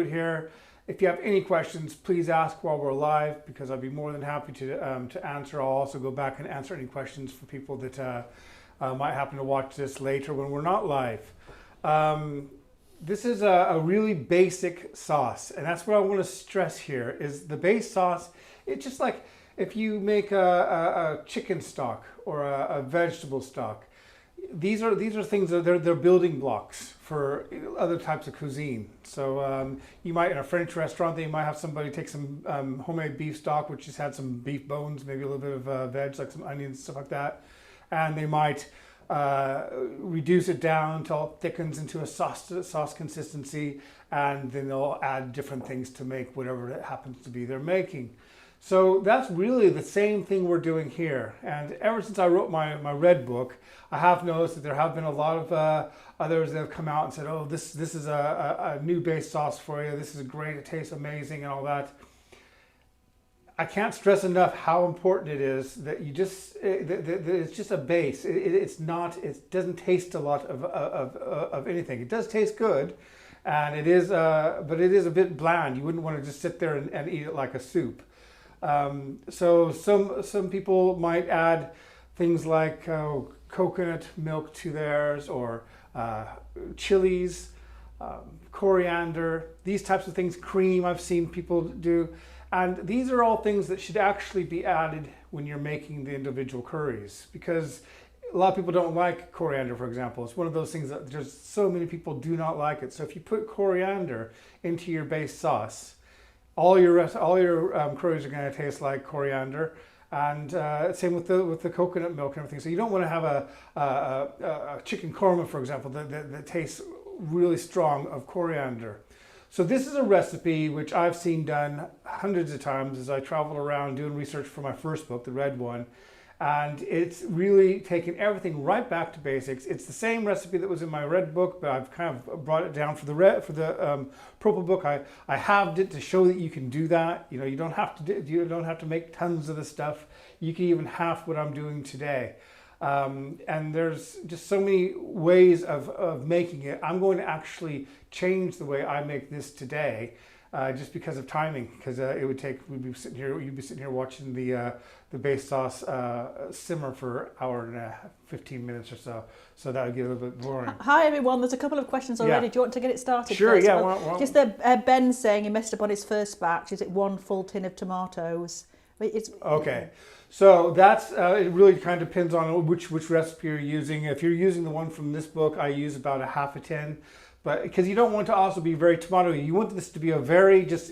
here. If you have any questions, please ask while we're live, because I'd be more than happy to answer. I'll also go back and answer any questions for people that might happen to watch this later when we're not live. This is a really basic sauce, and that's what I want to stress here, is the base sauce. It's just like if you make a chicken stock or a vegetable stock. These are things that they're building blocks for other types of cuisine. So you might, in a French restaurant, they might have somebody take some homemade beef stock, which has had some beef bones, maybe a little bit of veg, like some onions, stuff like that, and they might reduce it down until it thickens into a sauce consistency, and then they'll add different things to make whatever it happens to be they're making. So that's really the same thing we're doing here. And ever since I wrote my red book, I have noticed that there have been a lot of others that have come out and said, oh, this is a new base sauce for you. This is great. It tastes amazing and all that. I can't stress enough how important it is that you just, it's just a base. It doesn't taste a lot of anything. It does taste good, and it is, but it is a bit bland. You wouldn't want to just sit there and eat it like a soup. So some people might add things like coconut milk to theirs, or chilies, coriander, these types of things, cream I've seen people do. And these are all things that should actually be added when you're making the individual curries, because a lot of people don't like coriander, for example. It's one of those things that there's so many people do not like it. So if you put coriander into your base sauce, all your curries are going to taste like coriander, and same with the coconut milk and everything. So you don't want to have a chicken korma, for example, that tastes really strong of coriander. So this is a recipe which I've seen done hundreds of times as I traveled around doing research for my first book, the red one. And it's really taken everything right back to basics. It's the same recipe that was in my red book, but I've kind of brought it down for the purple book. I halved it to show that you can do that. You know, you don't have to make tons of the stuff. You can even half what I'm doing today. And there's just so many ways of making it. I'm going to actually change the way I make this today, just because of timing. Because you'd be sitting here watching the base sauce simmer for an hour and 15 minutes or so. So that would get a little bit boring. Hi everyone, there's a couple of questions already. Yeah. Do you want to get it started? Sure, first? yeah. Well, just Ben's saying he messed up on his first batch. Is it one full tin of tomatoes? Okay. So that's it really kind of depends on which recipe you're using. If you're using the one from this book, I use about a half a tin, but because you don't want to also be very tomatoey. You want this to be a very just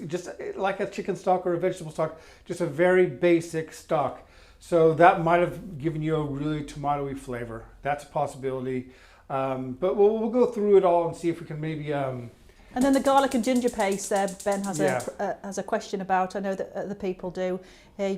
like a chicken stock or a vegetable stock, just a very basic stock. So that might have given you a really tomatoey flavor. That's a possibility, but we'll go through it all and see if we can maybe. And then the garlic and ginger paste there, Ben has a question about. I know that other people do. He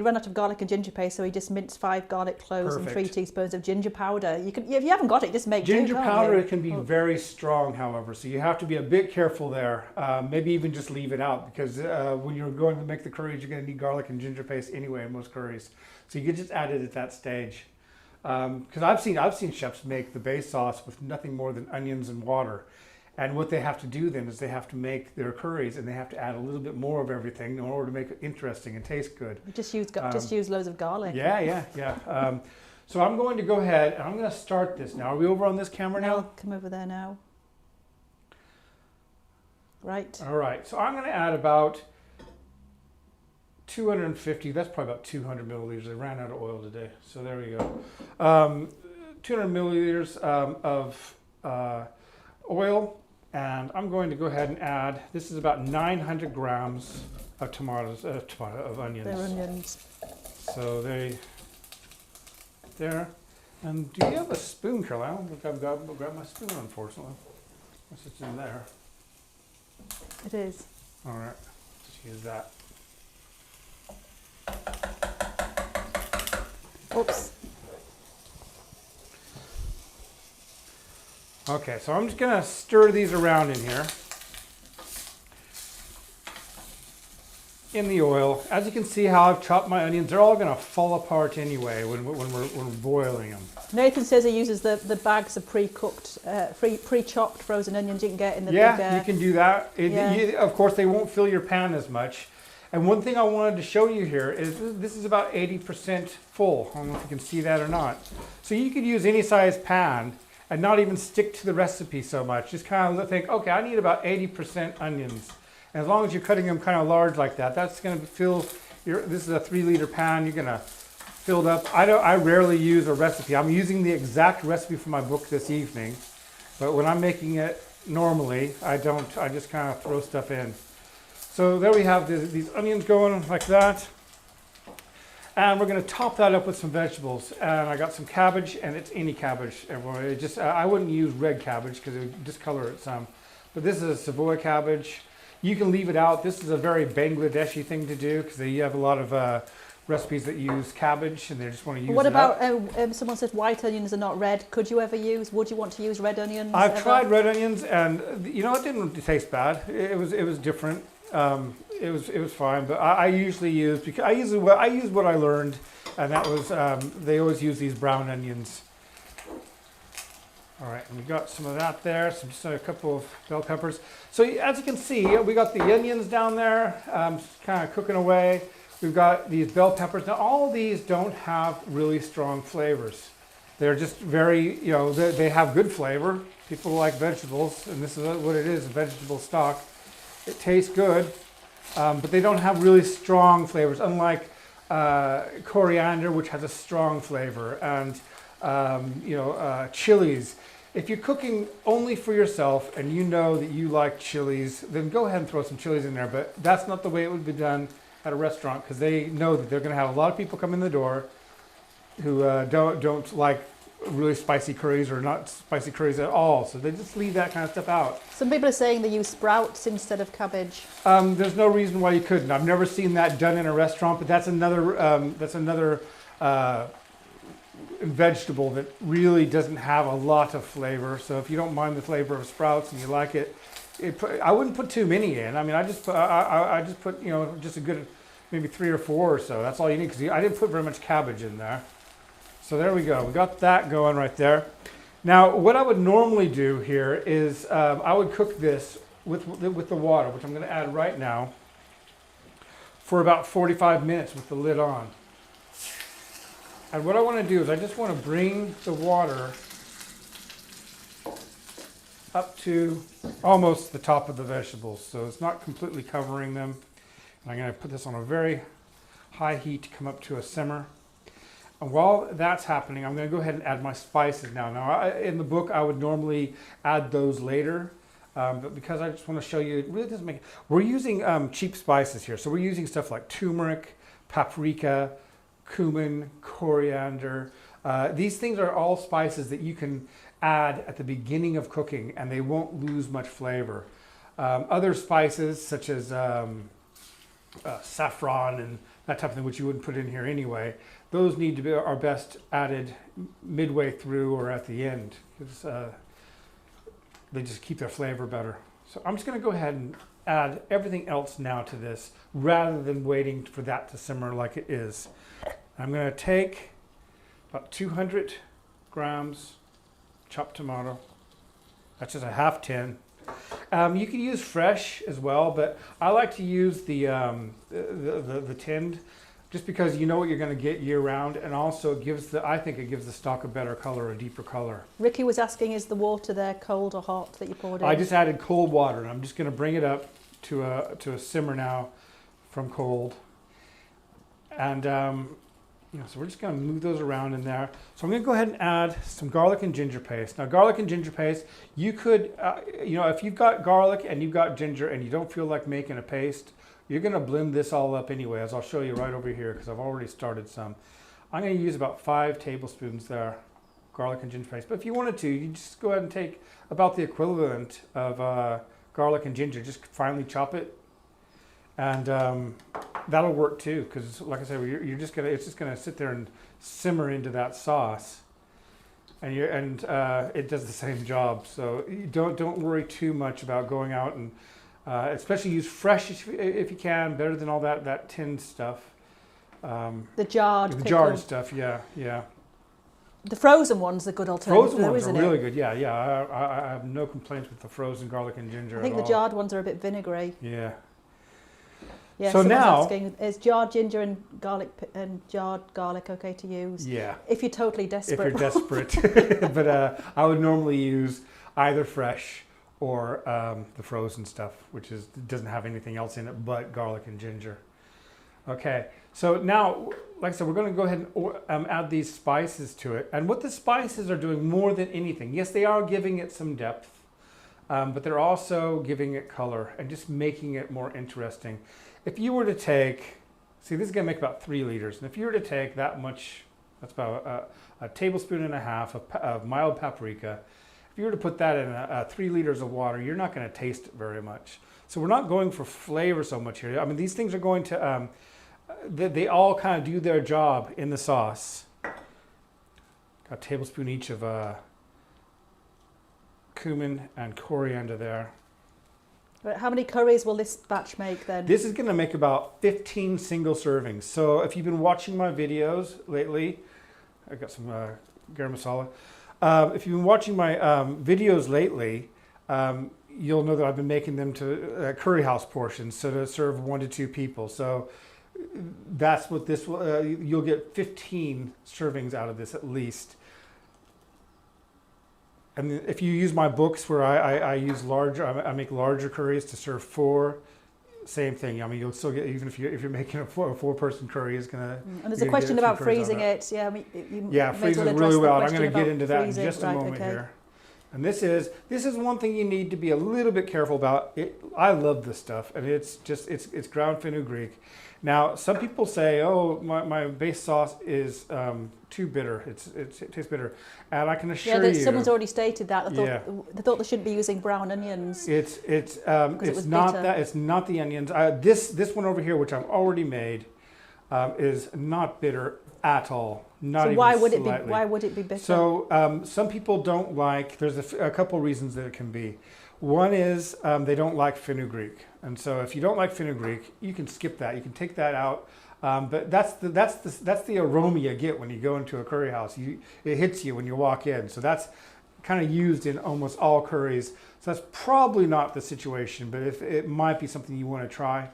ran out of garlic and ginger paste, so he just minced 5 garlic cloves and 3 teaspoons of ginger powder. You can, if you haven't got it, just make ginger powder. It can be very strong, however, so you have to be a bit careful there. Maybe even just leave it out, because when you're going to make the curries, you're going to need garlic and ginger paste anyway in most curries. So you can just add it at that stage. Because I've seen chefs make the base sauce with nothing more than onions and water. And what they have to do then is they have to make their curries, and they have to add a little bit more of everything in order to make it interesting and taste good. Just use loads of garlic. Yeah. So I'm going to go ahead and I'm going to start this now. Are we over on this camera now? I'll come over there now. Right. All right. So I'm going to add about 250. That's probably about 200 milliliters. I ran out of oil today, so there we go. 200 milliliters of oil. And I'm going to go ahead and add, this is about 900 grams of of onions. They're onions. So there. And do you have a spoon, Carol? I don't think I've got my spoon, unfortunately. Unless it's in there. It is. All right, just use that. Oops. Okay, so I'm just going to stir these around in here. in the oil. As you can see how I've chopped my onions, they're all going to fall apart anyway when we're boiling them. Nathan says he uses the bags of pre-cooked, pre-chopped frozen onions you can get in the big... Yeah, you can do that. Of course, they won't fill your pan as much. And one thing I wanted to show you here is this is about 80% full. I don't know if you can see that or not. So you could use any size pan and not even stick to the recipe so much. Just kind of think, okay, I need about 80% onions. And as long as you're cutting them kind of large like that, that's going to fill this is a 3-liter pan. You're going to fill it up. I rarely use a recipe. I'm using the exact recipe from my book this evening. But when I'm making it normally, I don't. I just kind of throw stuff in. So there we have these onions going like that. And we're going to top that up with some vegetables. And I got some cabbage, and it's any cabbage. I wouldn't use red cabbage because it would discolor it some. But this is a Savoy cabbage. You can leave it out. This is a very Bangladeshi thing to do because you have a lot of recipes that use cabbage, and they just want to use it. What about someone said white onions are not red? Would you want to use red onions? I've tried red onions, and it didn't taste bad. It was different. It was fine, but I usually use I use what I learned, and that was they always use these brown onions. All right, and we got some of that there, just a couple of bell peppers. So as you can see, we got the onions down there, kind of cooking away. We've got these bell peppers. Now all these don't have really strong flavors. They're just very, they have good flavor. People like vegetables, and this is what it is, a vegetable stock. It tastes good, but they don't have really strong flavors, unlike coriander, which has a strong flavor, and chilies. If you're cooking only for yourself and you know that you like chilies, then go ahead and throw some chilies in there, but that's not the way it would be done at a restaurant because they know that they're going to have a lot of people come in the door who don't like really spicy curries or not spicy curries at all, so they just leave that kind of stuff out. Some people are saying they use sprouts instead of cabbage. There's no reason why you couldn't. I've never seen that done in a restaurant, but that's another vegetable that really doesn't have a lot of flavor. So if you don't mind the flavor of sprouts and you like it, I wouldn't put too many in. I mean, I just put just a good maybe 3 or 4 or so. That's all you need because I didn't put very much cabbage in there. So there we go. We got that going right there. Now, what I would normally do here is I would cook this with the water, which I'm going to add right now, for about 45 minutes with the lid on. And what I want to do is I just want to bring the water up to almost the top of the vegetables, so it's not completely covering them. And I'm going to put this on a very high heat to come up to a simmer. And while that's happening, I'm going to go ahead and add my spices now. Now, in the book, I would normally add those later, but because I just want to show you, it really doesn't make. We're using cheap spices here, so we're using stuff like turmeric, paprika, cumin, coriander. These things are all spices that you can add at the beginning of cooking, and they won't lose much flavor. Other spices such as saffron and that type of thing, which you wouldn't put in here anyway, those need to be are best added midway through or at the end because they just keep their flavor better. So I'm just going to go ahead and add everything else now to this rather than waiting for that to simmer like it is. I'm going to take about 200 grams chopped tomato. That's just a half tin. You can use fresh as well, but I like to use the tinned just because you know what you're going to get year round, and also I think it gives the stock a better color, a deeper color. Ricky was asking, is the water there cold or hot that you poured in? I just added cold water, and I'm just going to bring it up to a simmer now from cold. And so we're just going to move those around in there. So I'm going to go ahead and add some garlic and ginger paste. Now, garlic and ginger paste, you could, if you've got garlic and you've got ginger and you don't feel like making a paste, you're going to blend this all up anyway, as I'll show you right over here because I've already started some. I'm going to use about 5 tablespoons there, garlic and ginger paste. But if you wanted to, you just go ahead and take about the equivalent of garlic and ginger, just finely chop it. And that'll work too, because like I said, it's just gonna sit there and simmer into that sauce, and it does the same job. So you don't worry too much about going out and Especially use fresh if you can, better than all that tinned stuff. The jarred The pickle. jarred stuff, yeah, yeah. The frozen one's a good alternative. Frozen ones are isn't really it? good, yeah, yeah. I have no complaints with the frozen garlic and ginger I think at the all. jarred ones are a bit vinegary. Yeah. Yeah, So someone's now, asking, is jarred ginger and jarred garlic okay to use? yeah, If you're totally desperate. if you're desperate. But I would normally use either fresh or the frozen stuff, which doesn't have anything else in it but garlic and ginger. Okay, so now, like I said, we're going to go ahead and add these spices to it. And what the spices are doing more than anything, yes, they are giving it some depth, but they're also giving it color and just making it more interesting. If you were to take, see, this is going to make about 3 liters. And if you were to take that much, that's about a tablespoon and a half of mild paprika. If you were to put that in 3 liters of water, you're not going to taste it very much. So we're not going for flavor so much here. I mean, these things are going to, they all kind of do their job in the sauce. Got a tablespoon each of cumin and coriander there. How many curries will this batch make then? This is going to make about 15 single servings. So if you've been watching my videos lately, I've got some garam masala. If you've been watching my videos lately, you'll know that I've been making them to curry house portions, so to serve 1 to 2 people. So that's what this will, you'll get 15 servings out of this at least. And if you use my books where I use larger, I make larger curries to serve 4, same thing. I mean, you'll still get, even if you're making a 4-person curry, is gonna. And there's a question about freezing it. Yeah, I mean, freeze it really well. I'm going to get into that in just a moment here. And this is one thing you need to be a little bit careful about. I love this stuff, and it's ground fenugreek. Now, some people say, "Oh, my base sauce is too bitter. It tastes bitter," and I can assure you, someone's already stated that. They thought they shouldn't be using brown onions. It's not that. It's not the onions. This one over here, which I've already made, is not bitter at all. Not even slightly. Why would it be bitter? So some people don't like. There's a couple reasons that it can be. One is they don't like fenugreek, and so if you don't like fenugreek, you can skip that. You can take that out. But that's the aroma you get when you go into a curry house. It hits you when you walk in. So that's kind of used in almost all curries. So that's probably not the situation, but if it might be something you want to try.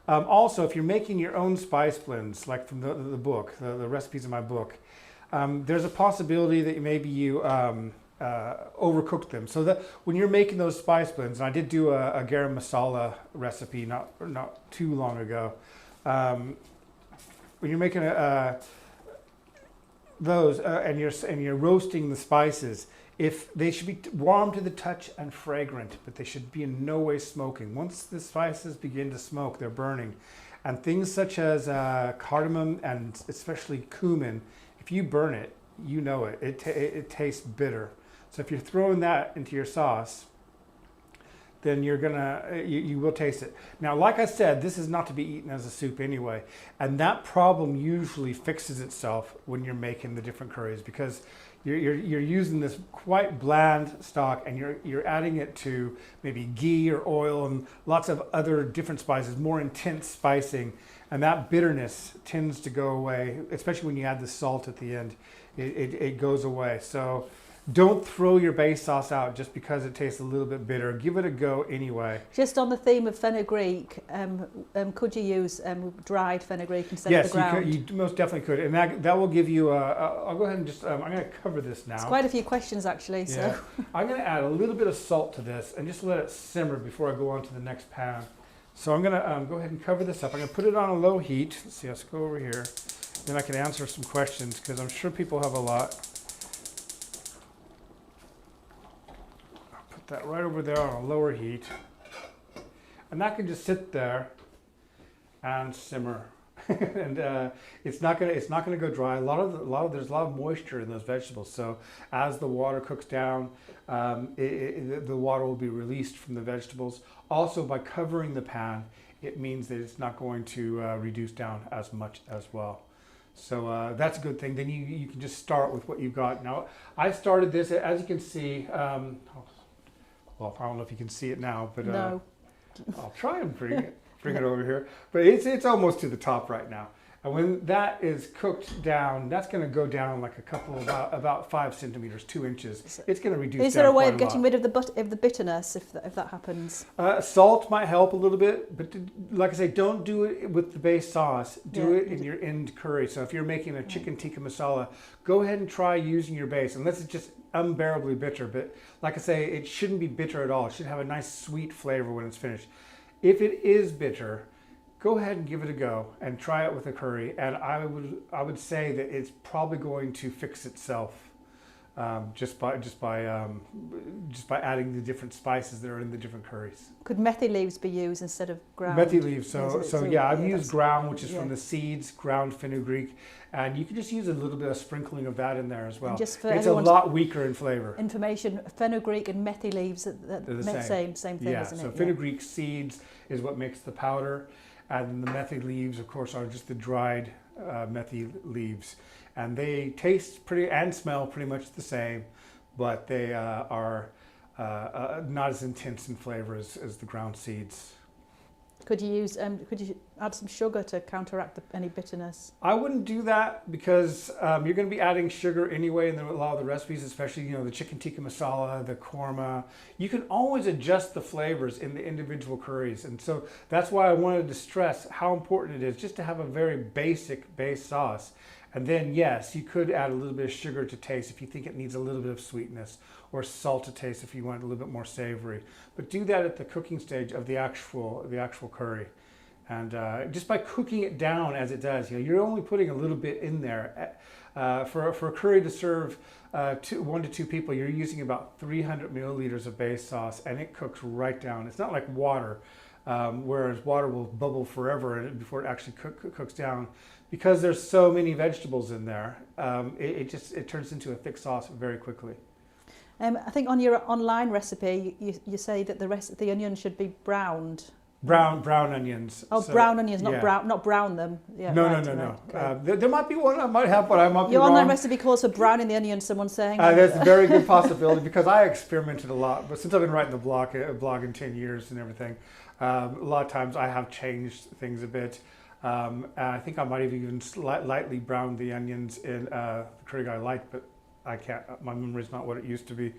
Also, if you're making your own spice blends, like from the book, the recipes in my book, there's a possibility that maybe you overcooked them. So that when you're making those spice blends, and I did do a garam masala recipe not too long ago. When you're making those and you're roasting the spices, if they should be warm to the touch and fragrant, but they should be in no way smoking. Once the spices begin to smoke, they're burning. And things such as cardamom and especially cumin, if you burn it, you know it. It tastes bitter. So if you're throwing that into your sauce, then you will taste it. Now, like I said, this is not to be eaten as a soup anyway, and that problem usually fixes itself when you're making the different curries, because you're using this quite bland stock, and you're adding it to maybe ghee or oil and lots of other different spices, more intense spicing, and that bitterness tends to go away, especially when you add the salt at the end. It goes away. So don't throw your base sauce out just because it tastes a little bit bitter. Give it a go anyway. Just on the theme of fenugreek, could you use dried fenugreek instead of the ground? Yes, you most definitely could. And that will give you I'll go ahead and just, I'm going to cover this now. It's quite a few questions actually. Yeah. So I'm going to add a little bit of salt to this and just let it simmer before I go on to the next pan. So I'm going to go ahead and cover this up. I'm going to put it on a low heat. Let's see, let's go over here. Then I can answer some questions because I'm sure people have a lot. That right over there on a lower heat, and that can just sit there and simmer, and it's not gonna go dry. There's a lot of moisture in those vegetables. So as the water cooks down, the water will be released from the vegetables. Also, by covering the pan, it means that it's not going to reduce down as much as well. So that's a good thing. Then you can just start with what you've got. Now I started this, as you can see. Well, I don't know if you can see it now, but no. I'll try and bring it over here. But it's almost to the top right now. And when that is cooked down, that's going to go down like a couple about 5 centimeters, 2 inches. It's going to reduce. Is there a way of getting rid of the bitterness if that happens? Salt might help a little bit, but like I say, don't do it with the base sauce. Do it in your end curry. So if you're making a chicken tikka masala, go ahead and try using your base, unless it's just unbearably bitter. But like I say, it shouldn't be bitter at all. It should have a nice sweet flavor when it's finished. If it is bitter, go ahead and give it a go and try it with a curry, and I would say that it's probably going to fix itself just by adding the different spices that are in the different curries. Could methi leaves be used instead of ground? Methi leaves. I've used ground, which is from the seeds, ground fenugreek, and you can just use a little bit of sprinkling of that in there as well. It's a lot weaker in flavor. Information: fenugreek and methi leaves, they're the same thing, isn't it? So fenugreek seeds is what makes the powder. And the methi leaves, of course, are just the dried methi leaves. And they taste and smell pretty much the same, but they are not as intense in flavor as the ground seeds. Could you add some sugar to counteract any bitterness? I wouldn't do that because you're going to be adding sugar anyway in a lot of the recipes, especially the chicken tikka masala, the korma. You can always adjust the flavors in the individual curries, and so that's why I wanted to stress how important it is just to have a very basic base sauce. And then yes, you could add a little bit of sugar to taste if you think it needs a little bit of sweetness, or salt to taste if you want a little bit more savory. But do that at the cooking stage of the actual curry. And just by cooking it down as it does, you're only putting a little bit in there. For a curry to serve 1 to 2 people, you're using about 300 milliliters of base sauce, and it cooks right down. It's not like water, whereas water will bubble forever before it actually cooks down. Because there's so many vegetables in there, it turns into a thick sauce very quickly. I think on your online recipe, you say that the onion should be browned. Brown onions. Oh, so, brown onions, not brown them. Yeah, no. Okay. There might be one I might have, but I might be wrong. Your online recipe calls for browning the onions. Someone's saying. That's a very good possibility because I experimented a lot. But since I've been writing the blog in 10 years and everything, a lot of times I have changed things a bit. And I think I might have even lightly browned the onions in the Curry Guy Light, but I can't. My memory's not what it used to be.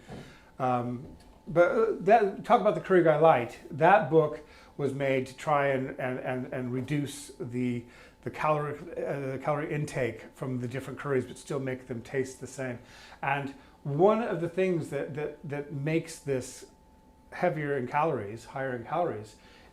But talk about the Curry Guy Light. That book was made to try and reduce the calorie intake from the different curries, but still make them taste the same. And one of the things that makes this higher in calories,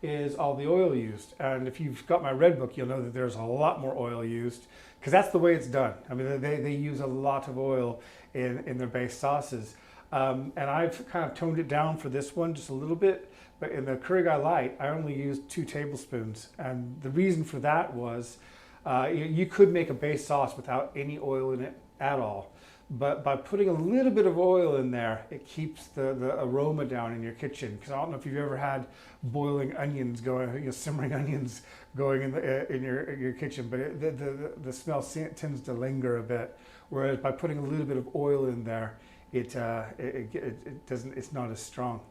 is all the oil used. And if you've got my red book, you'll know that there's a lot more oil used because that's the way it's done. I mean, they use a lot of oil in their base sauces. And I've kind of toned it down for this one just a little bit, but in the Curry Guy Light, I only used 2 tablespoons. And the reason for that was you could make a base sauce without any oil in it at all. But by putting a little bit of oil in there, it keeps the aroma down in your kitchen. Because I don't know if you've ever had boiling onions going, simmering onions going in your kitchen, but the smell tends to linger a bit. Whereas by putting a little bit of oil in there, it doesn't. It's not as strong.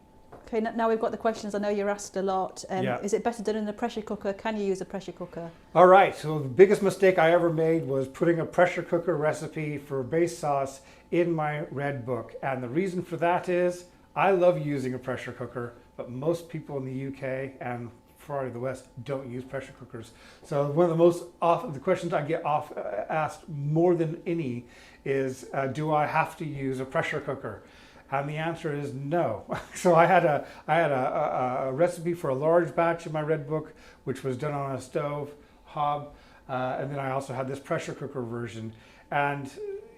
Okay, now we've got the questions. I know you're asked a lot. Is it better done in a pressure cooker? Can you use a pressure cooker? All right, so the biggest mistake I ever made was putting a pressure cooker recipe for base sauce in my red book. And the reason for that is I love using a pressure cooker, but most people in the UK and probably the West don't use pressure cookers. So one of the questions I get asked more than any is, do I have to use a pressure cooker? And the answer is no. So I had a recipe for a large batch in my red book, which was done on a stove hob, and then I also had this pressure cooker version. And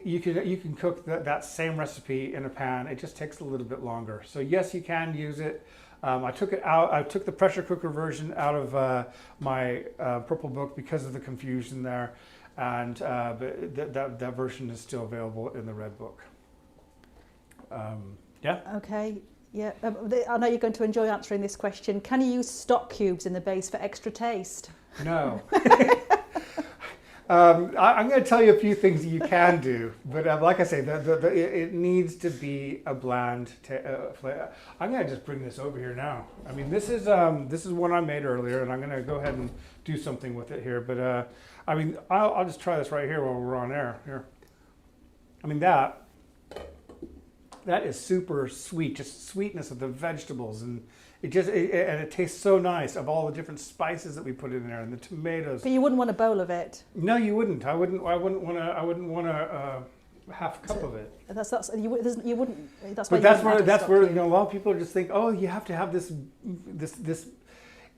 you can cook that same recipe in a pan. It just takes a little bit longer. So yes, you can use it. I took it out. I took the pressure cooker version out of my purple book because of the confusion there, and but that version is still available in the red book. Okay. Yeah. I know you're going to enjoy answering this question. Can you use stock cubes in the base for extra taste? No. I'm going to tell you a few things that you can do, but like I say, it needs to be a bland flavor. I'm going to just bring this over here now. I mean, this is one I made earlier, and I'm going to go ahead and do something with it here. But I mean, I'll just try this right here while we're on air. Here, I mean that is super sweet, just sweetness of the vegetables, and it tastes so nice of all the different spices that we put in there and the tomatoes. But you wouldn't want a bowl of it. No, you wouldn't. I wouldn't want a half cup of it. You wouldn't. That's why. But that's where a lot of people just think, oh, you have to have this.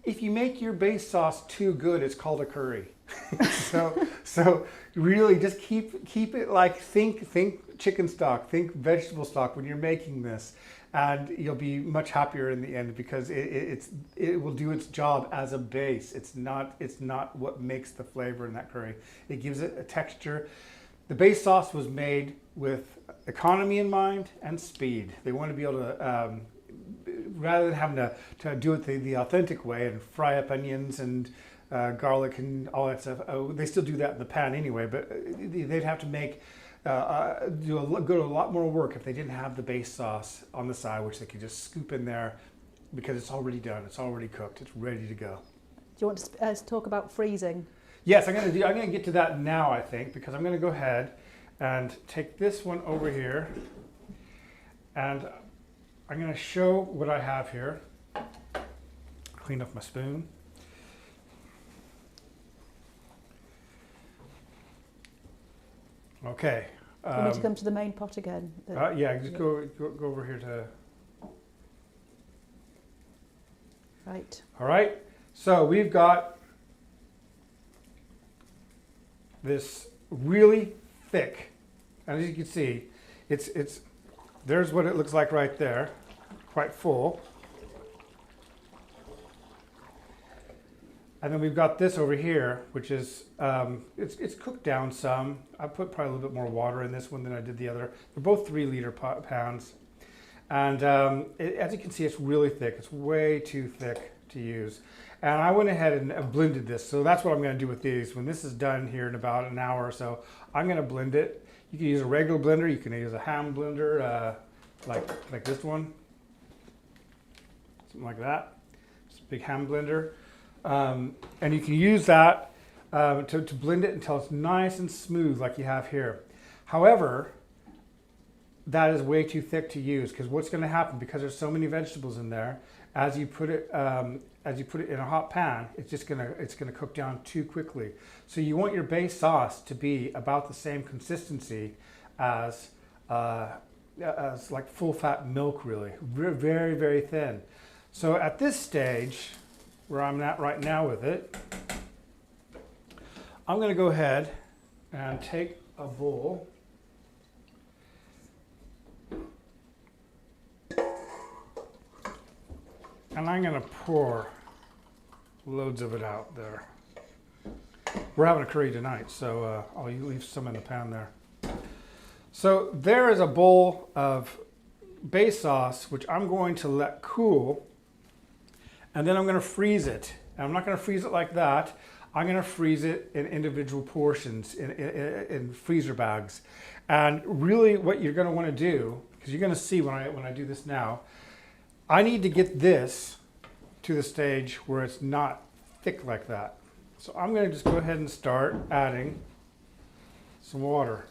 If you make your base sauce too good, it's called a curry. so really just keep it like think chicken stock, think vegetable stock when you're making this, and you'll be much happier in the end because it will do its job as a base. It's not what makes the flavor in that curry. It gives it a texture. The base sauce was made with economy in mind and speed. They want to be able to rather than having to do it the authentic way and fry up onions and garlic and all that stuff. They still do that in the pan anyway, but they'd have to make do a lot more work if they didn't have the base sauce on the side, which they could just scoop in there because it's already done, it's already cooked, it's ready to go. Do you want to talk about freezing? Yes, I'm going to get to that now, I think, because I'm going to go ahead and take this one over here, and I'm going to show what I have here. Clean up my spoon. Okay. Do you want me to come to the main pot again? Yeah, just go over here to... Right. All right. So we've got this really thick, and as you can see, there's what it looks like right there, quite full. And then we've got this over here, which is, it's cooked down some. I put probably a little bit more water in this one than I did the other. They're both 3-liter pans. And as you can see, it's really thick. It's way too thick to use. And I went ahead and blended this. So that's what I'm going to do with these. When this is done here in about an hour or so, I'm going to blend it. You can use a regular blender. You can use a hand blender, like this one. Something like that. It's a big hand blender. And you can use that to blend it until it's nice and smooth like you have here. However, that is way too thick to use because what's going to happen, because there's so many vegetables in there, as you put it in a hot pan, it's gonna cook down too quickly. So you want your base sauce to be about the same consistency as like full fat milk, really, very, very thin. So at this stage, where I'm at right now with it, I'm going to go ahead and take a bowl and I'm going to pour loads of it out there. We're having a curry tonight, so I'll leave some in the pan there. So there is a bowl of base sauce, which I'm going to let cool. And then I'm going to freeze it. And I'm not going to freeze it like that. I'm going to freeze it in individual portions in freezer bags. And really what you're going to want to do, because you're going to see when I do this now, I need to get this to the stage where it's not thick like that. So I'm going to just go ahead and start adding some water.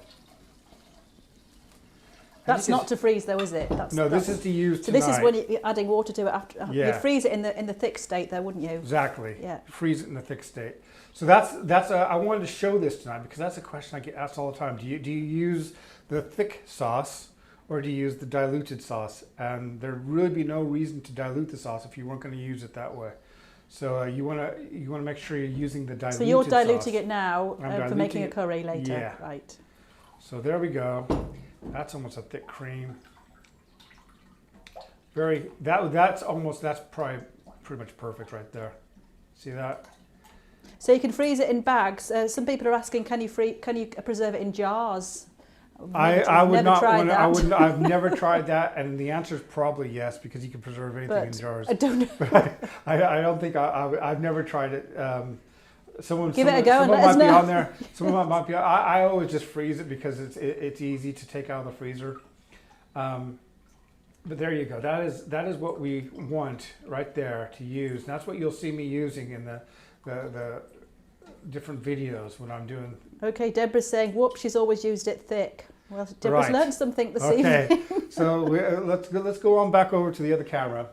That's not to freeze though, is it? This is to use tonight. So this is when you're adding water to it after. Yeah. You'd freeze it in the thick state though, wouldn't you? Exactly. Yeah. Freeze it in the thick state. So that's I wanted to show this tonight because that's a question I get asked all the time. Do you use the thick sauce or do you use the diluted sauce? And there'd really be no reason to dilute the sauce if you weren't going to use it that way. So you want to make sure you're using the diluted sauce. So you're diluting it now for making a it. curry later. Yeah. Right. So there we go. That's almost a thick cream. That's probably pretty much perfect right there. See that? So you can freeze it in bags. Some people are asking, can you preserve it in jars? I would not want to. I wouldn't. I've never tried that, and the answer is probably yes because you can preserve anything in jars. I don't know. But I don't think I've never tried it. Give it a go and let us might be know. on there. Some of them might be. I always just freeze it because it's easy to take out of the freezer. But there you go. That is what we want right there to use. And that's what you'll see me using in the different videos when I'm doing. Okay, Deborah's saying, whoop, she's always used it thick. Well, Deborah's learned something this evening. Okay, so let's go on back over to the other camera.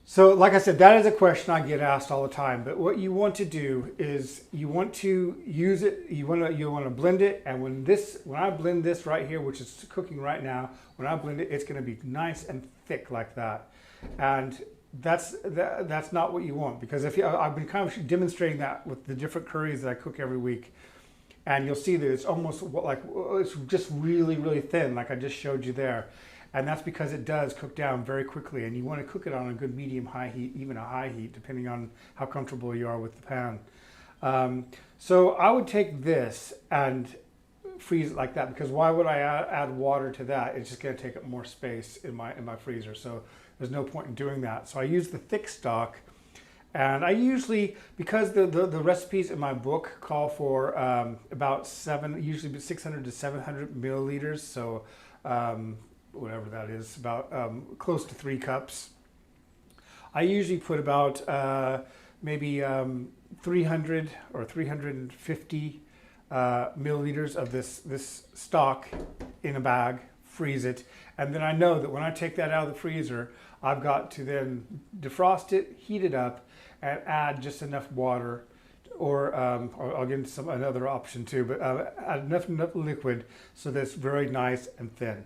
So like I said, that is a question I get asked all the time. But what you want to do is you want to use it. You want to blend it. And when I blend this right here, which is cooking right now, when I blend it, it's going to be nice and thick like that. And that's not what you want, because I've been kind of demonstrating that with the different curries that I cook every week. And you'll see that it's almost like it's just really, really thin, like I just showed you there. And that's because it does cook down very quickly, and you want to cook it on a good medium-high heat, even a high heat, depending on how comfortable you are with the pan. So I would take this and freeze it like that, because why would I add water to that? It's just going to take up more space in my freezer, so there's no point in doing that. So I use the thick stock, and I usually, because the recipes in my book call for usually 600 to 700 milliliters, so whatever that is, about close to 3 cups. I usually put about maybe 300 or 350 milliliters of this stock in a bag, freeze it, and then I know that when I take that out of the freezer, I've got to then defrost it, heat it up, and add just enough water, or I'll get into another option too, but add enough liquid so that it's very nice and thin.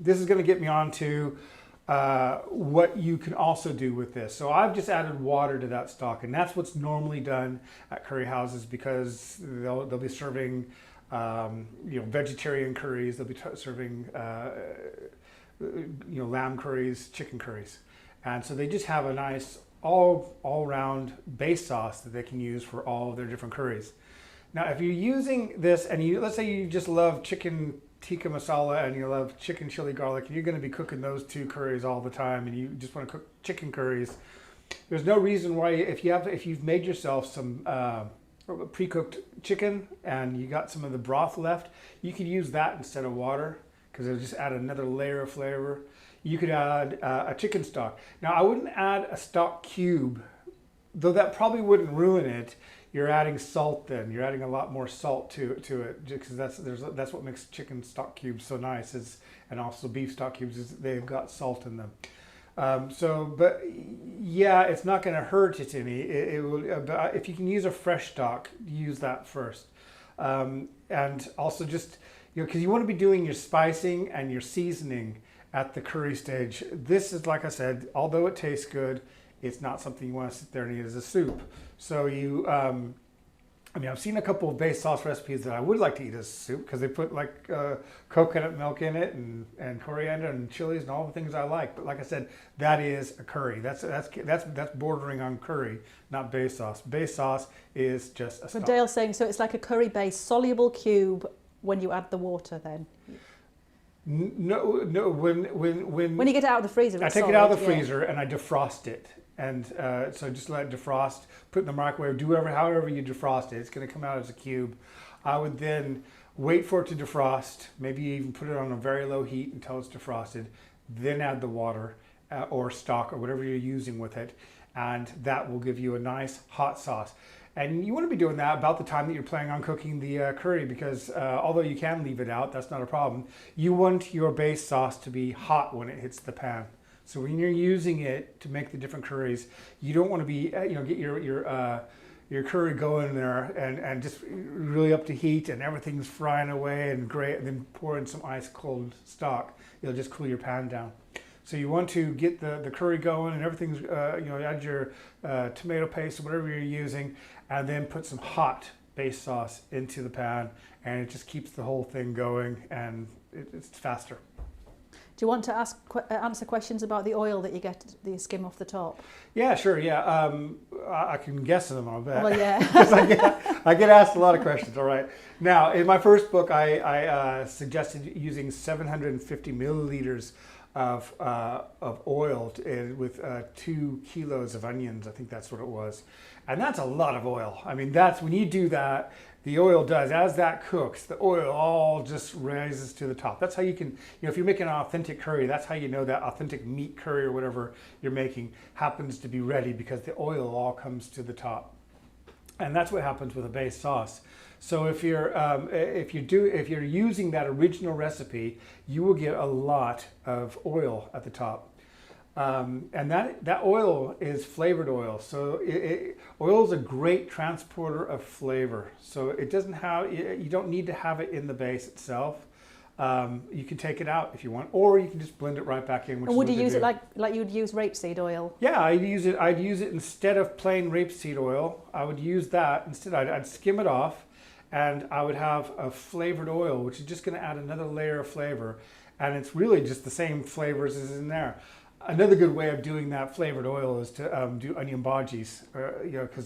This is going to get me on to what you can also do with this. So I've just added water to that stock, and that's what's normally done at curry houses, because they'll be serving vegetarian curries. They'll be serving lamb curries, chicken curries, and so they just have a nice all-round base sauce that they can use for all of their different curries. Now, if you're using this, and let's say you just love chicken tikka masala and you love chicken chili garlic, and you're going to be cooking those 2 curries all the time, and you just want to cook chicken curries, there's no reason why, if you've made yourself some pre-cooked chicken and you got some of the broth left, you could use that instead of water, because it'll just add another layer of flavor. You could add a chicken stock. Now, I wouldn't add a stock cube, though that probably wouldn't ruin it. You're adding salt then. You're adding a lot more salt to it, because that's what makes chicken stock cubes so nice, and also beef stock cubes, is they've got salt in them. But yeah, it's not going to hurt it any. It will, but if you can use a fresh stock, use that first. And also just, because you want to be doing your spicing and your seasoning at the curry stage. This is, like I said, although it tastes good, it's not something you want to sit there and eat as a soup. So I've seen a couple of base sauce recipes that I would like to eat as soup, because they put like coconut milk in it, and coriander and chilies and all the things I like. But like I said, that is a curry. That's bordering on curry, not base sauce. Base sauce is just a stock. So Dale's saying, so it's like a curry base, soluble cube when you add the water then? No. When you get it out of the freezer, I take it out of the freezer and I defrost it, and so just let it defrost. Put it in the microwave. However you defrost it, it's going to come out as a cube. I would then wait for it to defrost. Maybe even put it on a very low heat until it's defrosted. Then add the water or stock or whatever you're using with it, and that will give you a nice hot sauce. And you want to be doing that about the time that you're planning on cooking the curry, because although you can leave it out, that's not a problem. You want your base sauce to be hot when it hits the pan. So when you're using it to make the different curries, you don't want to be, get your curry going there and just really up to heat and everything's frying away and great, and then pour in some ice cold stock. It'll just cool your pan down. So you want to get the curry going and everything's, add your tomato paste or whatever you're using, and then put some hot base sauce into the pan, and it just keeps the whole thing going, and it's faster. Do you want to answer questions about the oil that you skim off the top? Yeah, sure. Yeah, I can guess them. I bet. Well, yeah. I get asked a lot of questions. All right. Now, in my first book, I suggested using 750 milliliters of oil with 2 kilos of onions. I think that's what it was. And that's a lot of oil. I mean, that's when you do that, the oil does, as that cooks, the oil all just rises to the top. That's how you can, if you're making an authentic curry, that's how you know that authentic meat curry or whatever you're making happens to be ready, because the oil all comes to the top. And that's what happens with a base sauce. So if you're using that original recipe, you will get a lot of oil at the top. And that oil is flavored oil. So oil is a great transporter of flavor. So it doesn't have, you don't need to have it in the base itself. You can take it out if you want, or you can just blend it right back in. And would you use it like you'd use rapeseed oil? Yeah, I'd use it instead of plain rapeseed oil. I would use that instead. I'd skim it off, and I would have a flavored oil, which is just going to add another layer of flavor. And it's really just the same flavors as in there. Another good way of doing that flavored oil is to do onion bhajis,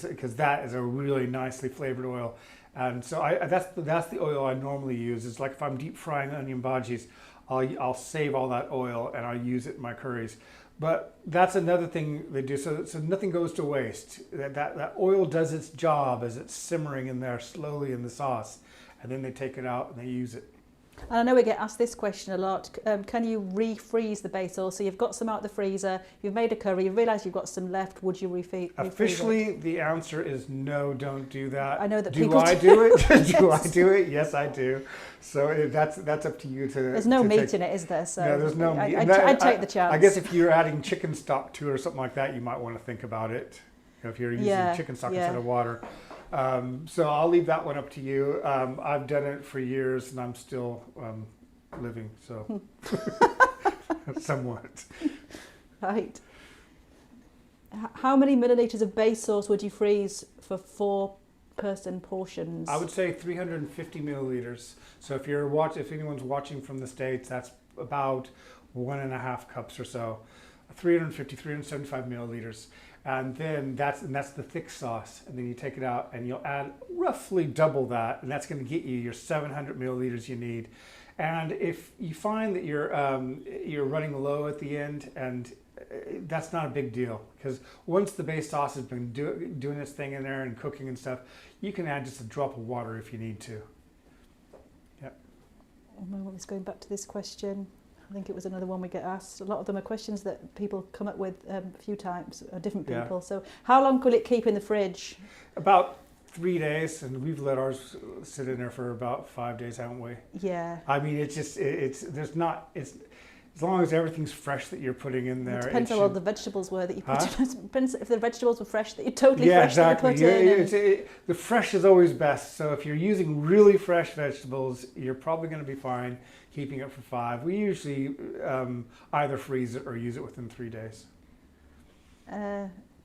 because that is a really nicely flavored oil. And so that's the oil I normally use. It's like if I'm deep frying onion bhajis, I'll save all that oil and I'll use it in my curries. But that's another thing they do, so nothing goes to waste. That oil does its job as it's simmering in there slowly in the sauce, and then they take it out and they use it. And I know we get asked this question a lot. Can you refreeze the base oil? So you've got some out of the freezer, you've made a curry, you realise you've got some left, would you refreeze Officially, it? the answer is no, don't do that. I know that do people I do it? Do I do it? Yes, I do. So that's up to you to. There's no meat in it, is there? So no, there's no meat. I'd take the chance. I guess if you're adding chicken stock to it or something like that, you might want to think about it. If you're using chicken stock instead of water. So I'll leave that one up to you. I've done it for years and I'm still living, so somewhat. Right. How many milliliters of base sauce would you freeze for 4-person portions? I would say 350 milliliters. So if anyone's watching from the States, that's about 1.5 cups or so. 375 milliliters. And then that's the thick sauce. And then you take it out and you'll add roughly double that, and that's going to get you your 700 milliliters you need. And if you find that you're running low at the end, and that's not a big deal, because once the base sauce has been doing its thing in there and cooking and stuff, you can add just a drop of water if you need to. Yep. I was going back to this question. I think it was another one we get asked. A lot of them are questions that people come up with a few times, different people. Yeah. So how long could it keep in the fridge? About 3 days, and we've let ours sit in there for about 5 days, haven't we? Yeah. I mean, it's as long as everything's fresh that you're putting in there. It depends how old the vegetables were that you put in. Depends if the vegetables were fresh, that you're totally fresh exactly. that you put in. The fresh is always best. So if you're using really fresh vegetables, you're probably going to be fine keeping it for 5. We usually either freeze it or use it within 3 days.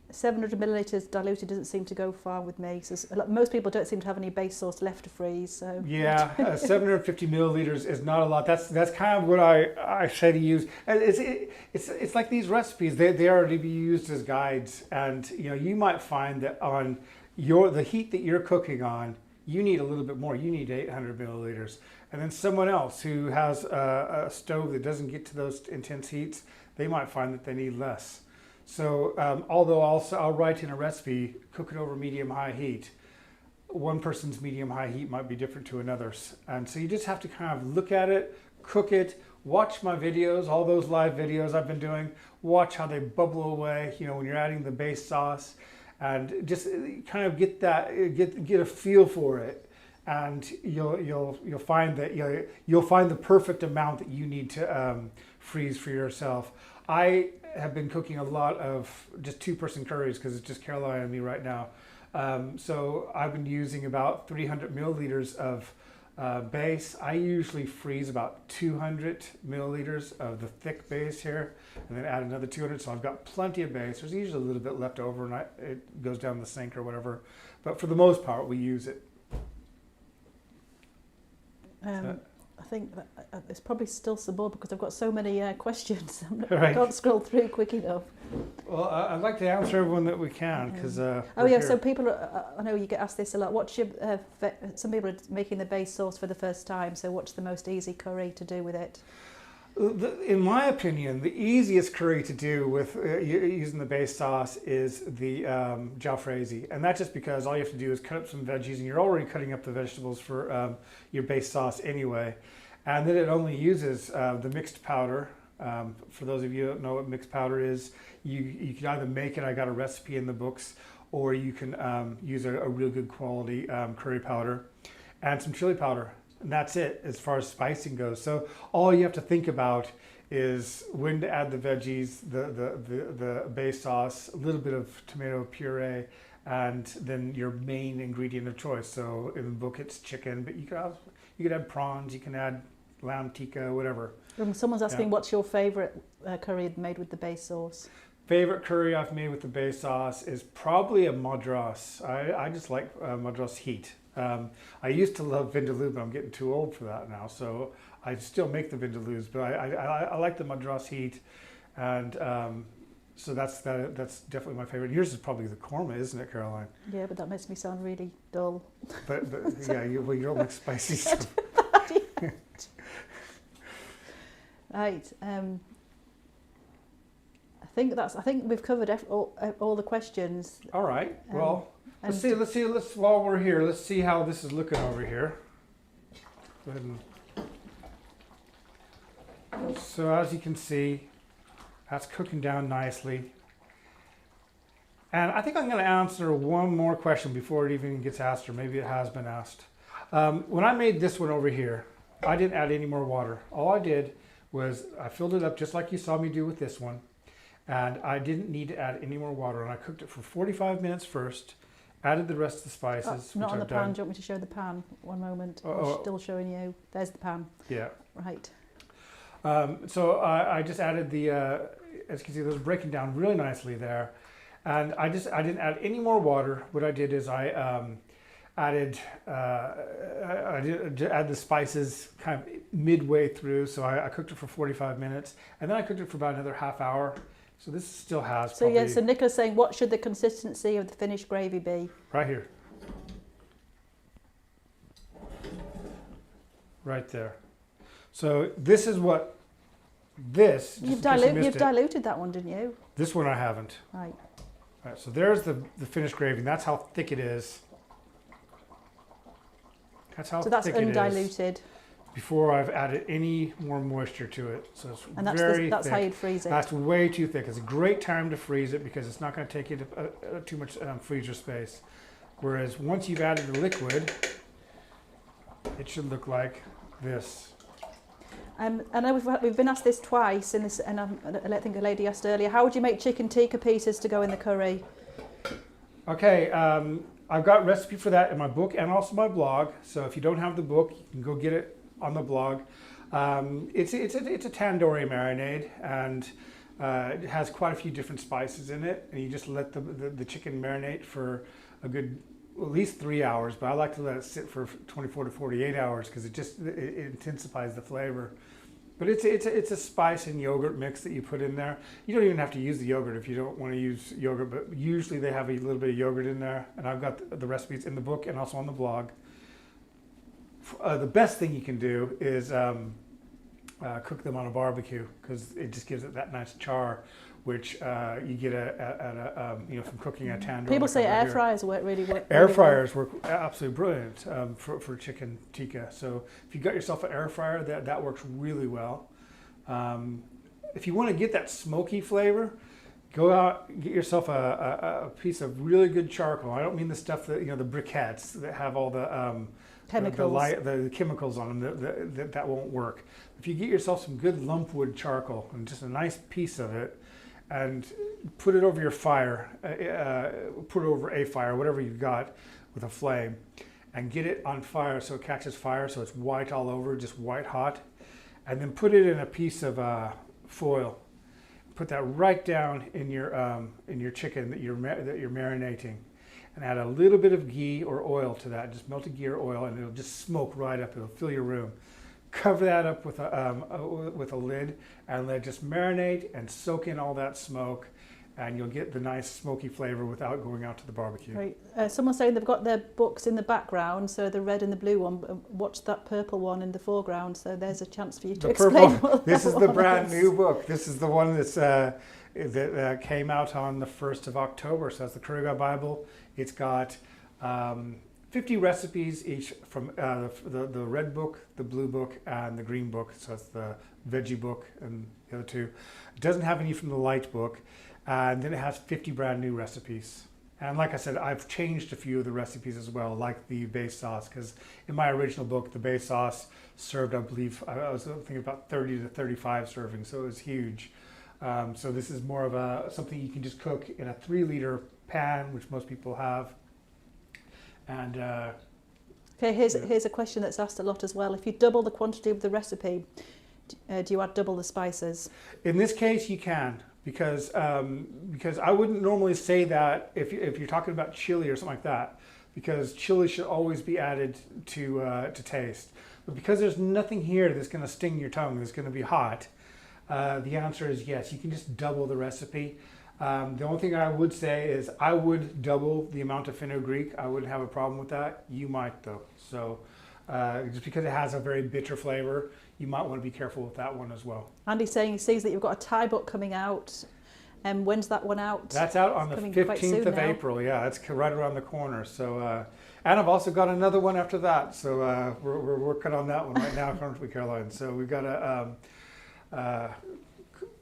700 milliliters diluted doesn't seem to go far with me. So most people don't seem to have any base sauce left to freeze. So 750 milliliters is not a lot. That's kind of what I say to use. And it's like these recipes. They are to be used as guides, and you might find that on the heat that you're cooking on, you need a little bit more. You need 800 milliliters, and then someone else who has a stove that doesn't get to those intense heats, they might find that they need less. So although I'll write in a recipe, cook it over medium-high heat, one person's medium-high heat might be different to another's. And so you just have to kind of look at it, cook it, watch my videos, all those live videos I've been doing, watch how they bubble away, when you're adding the base sauce, and just kind of get a feel for it. And you'll find that you'll find the perfect amount that you need to freeze for yourself. I have been cooking a lot of just 2-person curries because it's just Caroline and me right now. So I've been using about 300 milliliters of base. I usually freeze about 200 milliliters of the thick base here, and then add another 200. So I've got plenty of base. There's usually a little bit left over, and it goes down the sink or whatever. But for the most part, we use it. I think that there's probably still some more because I've got so many questions. Right. I can't scroll through quick enough. Well, I'd like to answer everyone that we can because. So people, I know you get asked this a lot. What's your? Some people are making the base sauce for the first time. So what's the most easy curry to do with it? In my opinion, the easiest curry to do with using the base sauce is the jalfrezi, and that's just because all you have to do is cut up some veggies, and you're already cutting up the vegetables for your base sauce anyway, and then it only uses the mixed powder. For those of you who don't know what mixed powder is, you can either make it. I got a recipe in the books, or you can use a real good quality curry powder and some chili powder. And that's it as far as spicing goes. So all you have to think about is when to add the veggies, the base sauce, a little bit of tomato puree, and then your main ingredient of choice. So in the book it's chicken, but you could add prawns, you can add lamb tikka, whatever. Someone's asking, what's your favourite curry made with the base sauce? Favorite curry I've made with the base sauce is probably a madras. I just like madras heat. I used to love vindaloo, but I'm getting too old for that now. So I still make the vindaloos, but I like the madras heat, and so that's definitely my favorite. Yours is probably the korma, isn't it, Caroline? Yeah, but that makes me sound really dull. But yeah, you don't like spicy stuff. Right. I think we've covered all the questions. All right. Well, let's see. While we're here, let's see how this is looking over here. Go ahead and, so as you can see, that's cooking down nicely. And I think I'm going to answer one more question before it even gets asked, or maybe it has been asked. When I made this one over here, I didn't add any more water. All I did was I filled it up just like you saw me do with this one. And I didn't need to add any more water. And I cooked it for 45 minutes first, added the rest of the spices. Not on the pan. Do you want me to show the pan? One moment. I'm still showing you. There's the pan. Yeah. Right. So I just added the, as you can see, those are breaking down really nicely there. And I didn't add any more water. What I did is I added the spices kind of midway through. So I cooked it for 45 minutes. And then I cooked it for about another half hour. So this still has so yeah, so Nicola's saying, what should the consistency of the finished gravy be? Right here. Right there. So this is what this... You've diluted that one, didn't you? This one I haven't. Right. Right, so there's the finished gravy, and that's how thick it is. That's how thick it is. So that's undiluted. Before I've added any more moisture to it. So it's and that's how you'd freeze it. That's way too thick. It's a great time to freeze it because it's not going to take you too much freezer space. Whereas once you've added the liquid, it should look like this. I know we've been asked this twice, and I think a lady asked earlier, how would you make chicken tikka pieces to go in the curry? Okay, I've got a recipe for that in my book and also my blog. So if you don't have the book, you can go get it on the blog. It's a tandoori marinade, and it has quite a few different spices in it, and you just let the chicken marinate for a good at least 3 hours, but I like to let it sit for 24 to 48 hours because it intensifies the flavor. But it's a spice and yogurt mix that you put in there. You don't even have to use the yogurt if you don't want to use yogurt, but usually they have a little bit of yogurt in there, and I've got the recipes in the book and also on the blog. The best thing you can do is cook them on a barbecue because it just gives it that nice char, which you get from cooking a tandoori. People say air fryers work really well. Air fryers work absolutely brilliant for chicken tikka. So if you got yourself an air fryer, that works really well. If you want to get that smoky flavor, go out and get yourself a piece of really good charcoal. I don't mean the stuff that the briquettes that have all the chemicals. The chemicals on them, that won't work. If you get yourself some good lumpwood charcoal and just a nice piece of it, and put it over your fire, put it over a fire, whatever you've got with a flame, and get it on fire so it catches fire, so it's white all over, just white hot, and then put it in a piece of foil. Put that right down in your chicken that you're marinating, and add a little bit of ghee or oil to that. Just melted ghee or oil, and it'll just smoke right up. It'll fill your room. Cover that up with a lid and let it just marinate and soak in all that smoke. and you'll get the nice smoky flavor without going out to the barbecue. Right. Someone's saying they've got their books in the background, so the red and the blue one. Watch that purple one in the foreground. So there's a chance for you to explain what this is that the one brand is. new book. This is the one that came out on the 1st of October. So that's the Curry Guy Bible. It's got 50 recipes each from the red book, the blue book, and the green book. So it's the veggie book and the other two. It doesn't have any from the light book. And then it has 50 brand new recipes. And like I said, I've changed a few of the recipes as well, like the base sauce, because in my original book, the base sauce served, I believe, I was thinking about 30 to 35 servings, so it was huge. So this is more of something you can just cook in a 3-liter pan, which most people have. And okay, here's a question that's asked a lot as well. If you double the quantity of the recipe, do you add double the spices? In this case, you can, because I wouldn't normally say that if you're talking about chili or something like that, because chili should always be added to taste. But because there's nothing here that's going to sting your tongue, that's going to be hot, the answer is yes. You can just double the recipe. The only thing I would say is I would double the amount of fenugreek. I wouldn't have a problem with that. You might though. So just because it has a very bitter flavor, you might want to be careful with that one as well. Andy's saying he sees that you've got a Thai book coming out. And when's that one out? That's out on the 15th of April. Yeah, it's right around the corner. So, and I've also got another one after that. So we're working on that one right now, currently, Caroline. So we've got a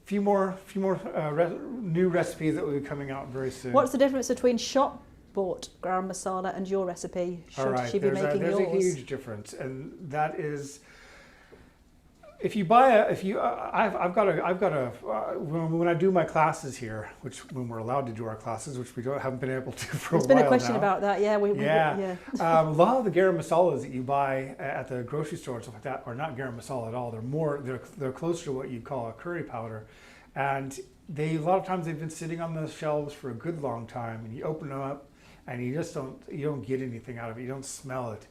few more new recipes that will be coming out very soon. What's the difference between shop bought garam masala and your recipe? Should she be making there's yours? a huge difference, and that is if you buy I've got a when I do my classes here, which when we're allowed to do our classes, which we haven't been able to for a while now. There's been a question about that. Yeah, a lot of the garam masalas that you buy at the grocery store and stuff like that are not garam masala at all. They're closer to what you call a curry powder, and a lot of times they've been sitting on the shelves for a good long time, and you open them up and you don't get anything out of it. You don't smell it.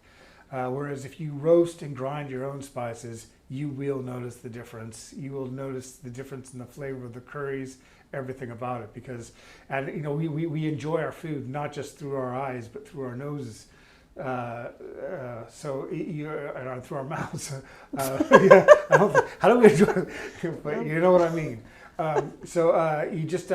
Whereas if you roast and grind your own spices, you will notice the difference. You will notice the difference in the flavor of the curries, everything about it. Because, and you know, we enjoy our food not just through our eyes, but through our noses. And through our mouths. How do we enjoy it? But you know what I mean. You just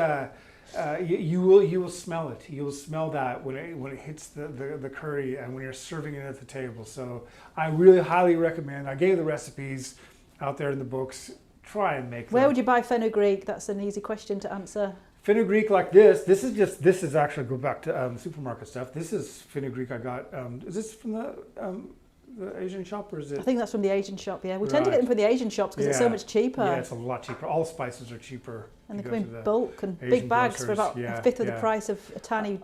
you will smell it. You will smell that when it hits the curry and when you're serving it at the table. So I really highly recommend. I gave the recipes out there in the books. Try and make them. Where would you buy fenugreek? That's an easy question to answer. Fenugreek like this. This is actually, go back to supermarket stuff. This is fenugreek I got. Is this from the Asian shop, or is it? I think that's from the Asian shop. Yeah, we tend to get them from the Asian shops because it's so much cheaper. Yeah, it's a lot cheaper. All spices are cheaper. And they come in bulk and big bags for about a fifth of the price of a tiny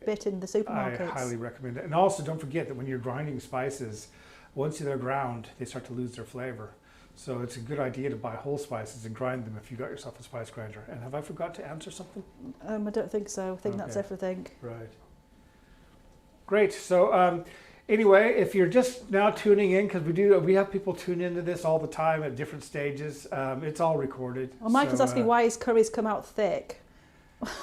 bit in the supermarkets. I highly recommend it. And also, don't forget that when you're grinding spices, once they're ground, they start to lose their flavor. So it's a good idea to buy whole spices and grind them if you got yourself a spice grinder. And have I forgot to answer something? I don't think so. I think that's everything. Right. Great. So anyway, if you're just now tuning in, because we have people tune into this all the time at different stages. It's all recorded. Well, Michael's asking why his curries come out thick.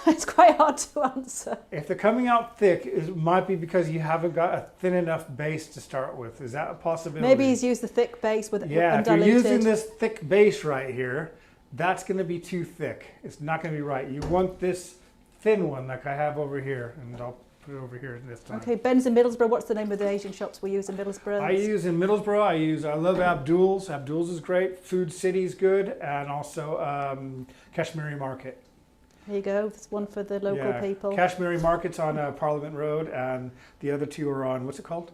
It's quite hard to answer. If they're coming out thick, it might be because you haven't got a thin enough base to start with. Is that a possibility? Maybe he's used the thick base with undiluted. If you're using this thick base right here, that's going to be too thick. It's not going to be right. You want this thin one like I have over here, and I'll put it over here this time. Okay, Ben's in Middlesbrough. What's the name of the Asian shops we use in Middlesbrough? I love Abdul's. Abdul's is great. Food City's good, and also Kashmiri Market. There you go. There's one for the local people. Kashmiri Market's on Parliament Road, and the other two are on, what's it called?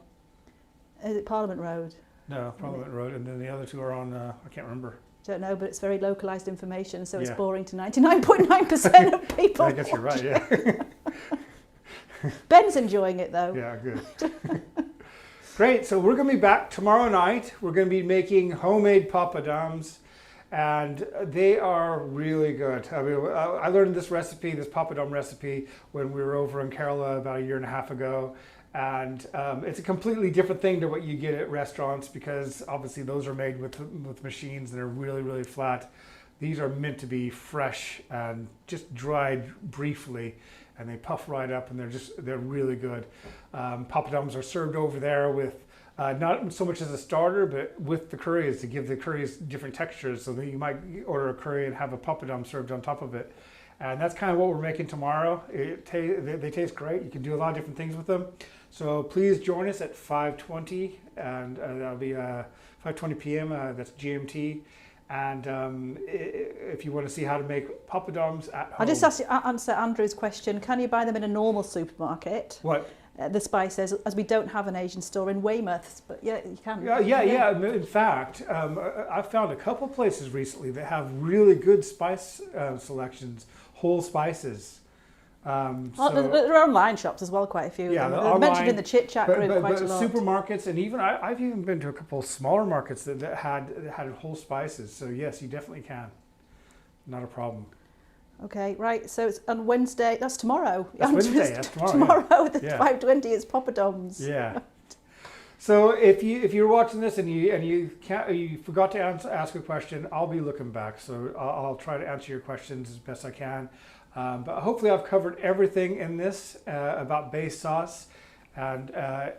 Is it Parliament Road? No, Parliament Road, and then the other two are on, I can't remember. Don't know, but it's very localised information, so it's boring to 99.9% of people. I guess you're right, yeah. Ben's enjoying it, though. Yeah, good. Great, so we're going to be back tomorrow night. We're going to be making homemade papadums. And they are really good. I mean, I learned this papadum recipe, when we were over in Kerala about 1.5 years ago. And it's a completely different thing to what you get at restaurants, because obviously those are made with machines that are really, really flat. These are meant to be fresh and just dried briefly, and they puff right up, and they're really good. Papadums are served over there with not so much as a starter, but with the curries to give the curries different textures. So that you might order a curry and have a papadum served on top of it. And that's kind of what we're making tomorrow. They taste great. You can do a lot of different things with them. So please join us at 5:20, and that'll be 5:20 p.m. That's GMT. And if you want to see how to make papadums at home. I'll just answer Andrew's question. Can you buy them in a normal supermarket? What? The spices, as we don't have an Asian store in Weymouth, but yeah, you can. Yeah. In fact, I've found a couple places recently that have really good spice selections, whole spices. There are online shops as well, quite a few. Yeah, they're mentioned in the chit chat group quite a lot. Supermarkets, and even I've even been to a couple of smaller markets that had whole spices. So yes, you definitely can. Not a problem. Okay, right. So it's on Wednesday. That's tomorrow. That's Wednesday. That's tomorrow. Tomorrow, the 5:20 is papadums. Yeah. So if you're watching this and you forgot to ask a question, I'll be looking back. So I'll try to answer your questions as best I can. But hopefully I've covered everything in this about base sauce. And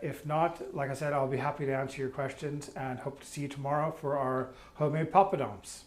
if not, like I said, I'll be happy to answer your questions and hope to see you tomorrow for our homemade papadums.